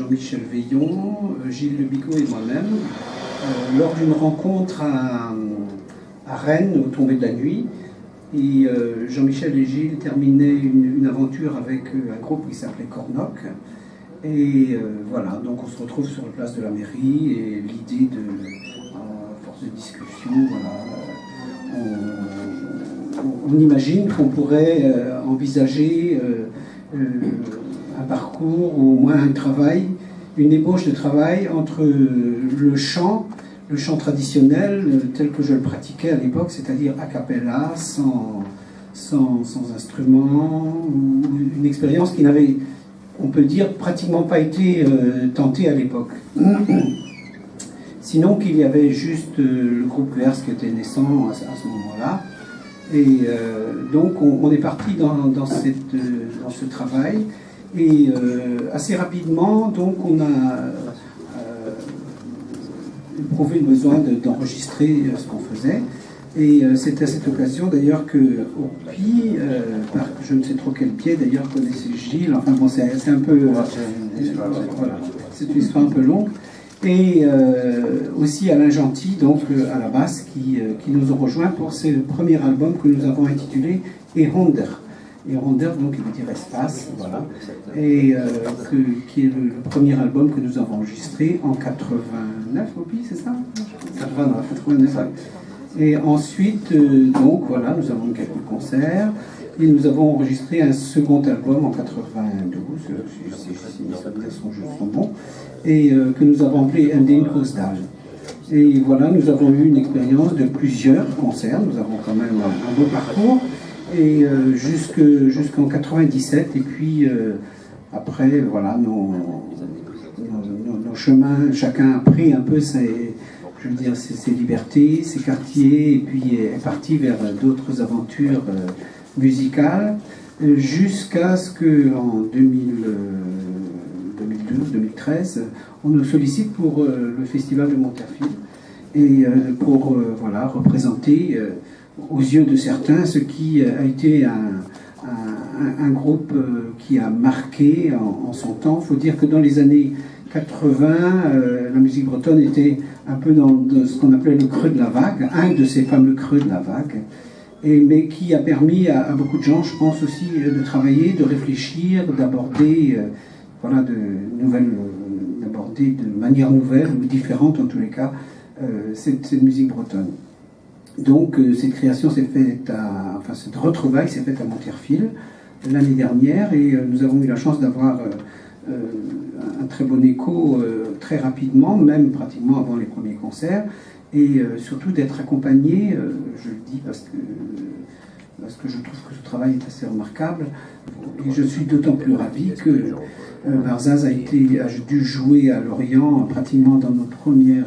Jean-Michel Veillon, Gilles Le Bigot et moi-même, lors d'une rencontre à Rennes, au tombé de la nuit. Et Jean-Michel et Gilles terminaient une aventure avec un groupe qui s'appelait Cornoc. Et voilà, donc on se retrouve sur la place de la mairie et l'idée à force de discussion, voilà, on imagine qu'on pourrait envisager un parcours ou au moins un travail, une ébauche de travail entre le chant traditionnel tel que je le pratiquais à l'époque, c'est-à-dire a cappella, sans instrument, ou une expérience qui n'avait, on peut dire, pratiquement pas été tentée à l'époque. Sinon qu'il y avait juste le groupe Vers qui était naissant à ce moment-là. Et donc on est parti dans ce travail. Et assez rapidement, donc on a éprouvé le besoin d'enregistrer ce qu'on faisait. Et c'est à cette occasion d'ailleurs que Orpi, par je ne sais trop quel pied d'ailleurs, connaissait Gilles. Enfin bon, c'est un peu. Voilà, c'est une histoire un peu longue. Et aussi Alain Gentil, donc à la basse, qui nous ont rejoints pour ce premier album que nous avons intitulé Eronder. Eronder, donc, il veut dire espace, voilà. Et qui est le premier album que nous avons enregistré en 89, Orpi, c'est ça 89. Et ensuite, donc voilà, nous avons eu quelques concerts. Et nous avons enregistré un second album en 92, si mes souvenirs sont bons, et que nous avons appelé Ending Coastal. Et voilà, nous avons eu une expérience de plusieurs concerts, nous avons quand même un beau parcours, et jusqu'en 97, et puis après, voilà, nos chemins, chacun a pris un peu ses libertés, ses quartiers, et puis est parti vers d'autres aventures musicale, jusqu'à ce qu'en 2012-2013, on nous sollicite pour le festival de Monterfil et pour voilà, représenter aux yeux de certains ce qui a été un groupe qui a marqué en son temps. Il faut dire que dans les années 80, la musique bretonne était un peu dans ce qu'on appelait le creux de la vague, un de ces fameux creux de la vague. Mais qui a permis à beaucoup de gens, je pense aussi, de travailler, de réfléchir, d'aborder d'aborder de manière nouvelle ou différente en tous les cas cette musique bretonne. Donc cette création s'est faite cette retrouvaille s'est faite à Monterfil l'année dernière, et nous avons eu la chance d'avoir un très bon écho très rapidement, même pratiquement avant les premiers concerts. Et surtout d'être accompagné, je le dis parce que je trouve que ce travail est assez remarquable. Et je suis d'autant plus ravi que Barzaz a dû jouer à Lorient pratiquement dans nos premiers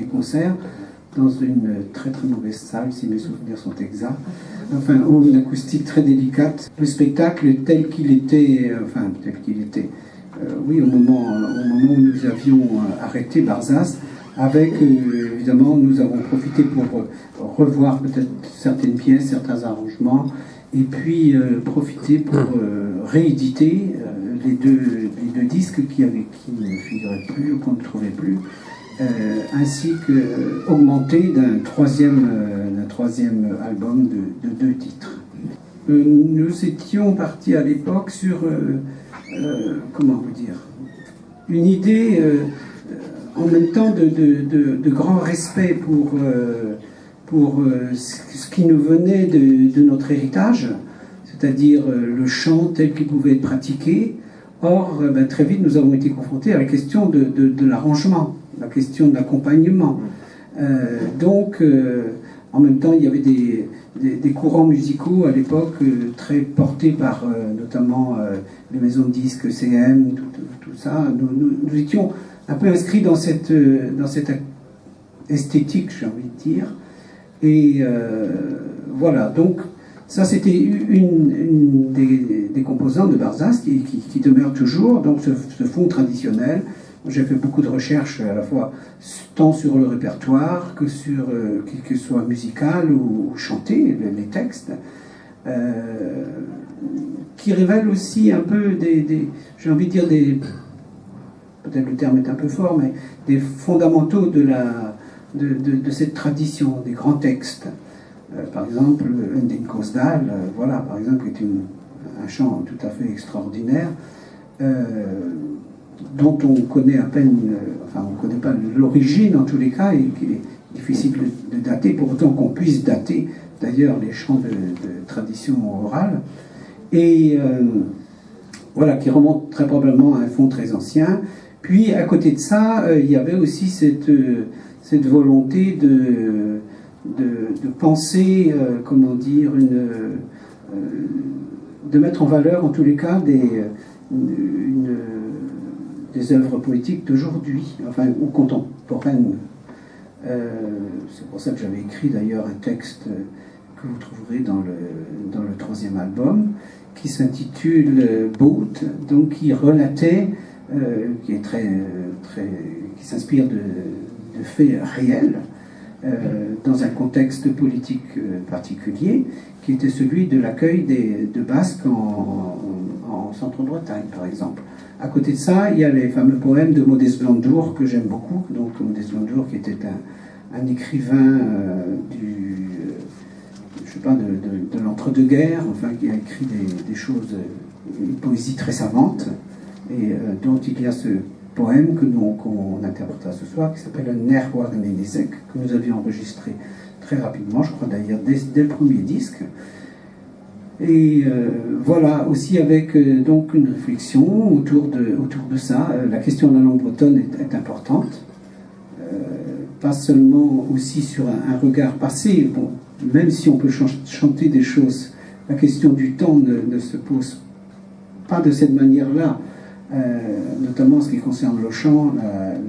concerts, dans une très très mauvaise salle, si mes souvenirs sont exacts. Enfin, une acoustique très délicate. Le spectacle tel qu'il était, oui, au moment où nous avions arrêté Barzaz, avec, évidemment, nous avons profité pour revoir peut-être certaines pièces, certains arrangements, et puis profiter pour rééditer les deux disques qui ne figuraient plus ou qu'on ne trouvait plus, ainsi qu'augmenter d'un troisième album de 2 titres. Nous étions partis à l'époque sur, comment vous dire, une idée en même temps de grand respect pour ce qui nous venait de notre héritage, c'est-à-dire le chant tel qu'il pouvait être pratiqué. Or, très vite, nous avons été confrontés à la question de l'arrangement, la question de l'accompagnement. Donc, en même temps, il y avait des courants musicaux à l'époque très portés par notamment les maisons de disques CM, tout ça. Nous étions un peu inscrits dans cette esthétique, j'ai envie de dire. Et voilà, donc ça c'était une des composantes de Barzaz qui demeure toujours, donc ce fond traditionnel. J'ai fait beaucoup de recherches à la fois tant sur le répertoire que sur que ce soit musical ou chanté, les textes, qui révèlent aussi un peu j'ai envie de dire peut-être le terme est un peu fort, mais des fondamentaux de cette tradition, des grands textes. Par exemple, Undine Kosdal, voilà, par exemple, est un chant tout à fait extraordinaire, dont on connaît à peine, enfin on ne connaît pas l'origine en tous les cas, et qu'il est difficile de dater, pour autant qu'on puisse dater d'ailleurs les chants de tradition orale, et voilà, qui remonte très probablement à un fond très ancien. Puis à côté de ça, il y avait aussi cette volonté de penser, comment dire, de mettre en valeur en tous les cas des œuvres poétiques d'aujourd'hui, enfin, ou contemporaines. C'est pour ça que j'avais écrit d'ailleurs un texte que vous trouverez dans le troisième album, qui s'intitule Boat, donc qui relatait, qui est qui s'inspire de faits réels, dans un contexte politique particulier, qui était celui de l'accueil de Basques en centre-Bretagne, par exemple. À côté de ça, il y a les fameux poèmes de Modest Blandour, que j'aime beaucoup. Donc Modest Blandour, qui était un écrivain de l'entre-deux-guerres, enfin, qui a écrit des choses, une poésie très savante, et dont il y a ce poème qu'on interprétera ce soir, qui s'appelle Ner Warren Nezek, que nous avions enregistré très rapidement, je crois d'ailleurs dès le premier disque. Et voilà, aussi avec donc une réflexion autour de ça. La question de la langue bretonne est importante, pas seulement aussi sur un regard passé. Bon, même si on peut chanter des choses, la question du temps ne se pose pas de cette manière-là, notamment en ce qui concerne le chant,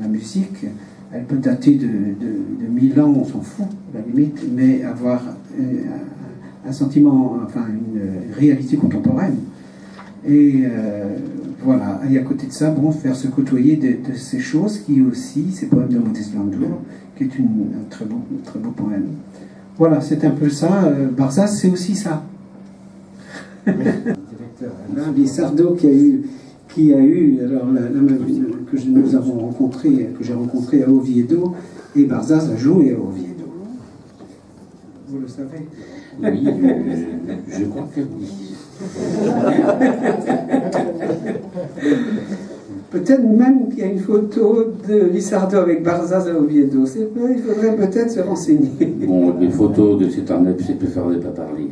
la musique. Elle peut dater de 1000 ans, on s'en fout, à la limite, mais avoir un sentiment, enfin une réalité contemporaine. Et voilà, et à côté de ça, bon, faire se côtoyer de ces choses qui aussi, ces poèmes de Modest Blandour, qui est un très beau poème. Voilà, c'est un peu ça. Barzaz, c'est aussi ça. Lissardo qui a eu alors que nous avons rencontré, que j'ai rencontré à Oviedo, et Barzaz a joué à Oviedo. Vous le savez? Oui, je crois que oui. Peut-être même qu'il y a une photo de Lissardo avec Barzaz à Oviedo. Il faudrait peut-être se renseigner. Bon, les photos de cet arnep, c'est préféré de ne pas parler.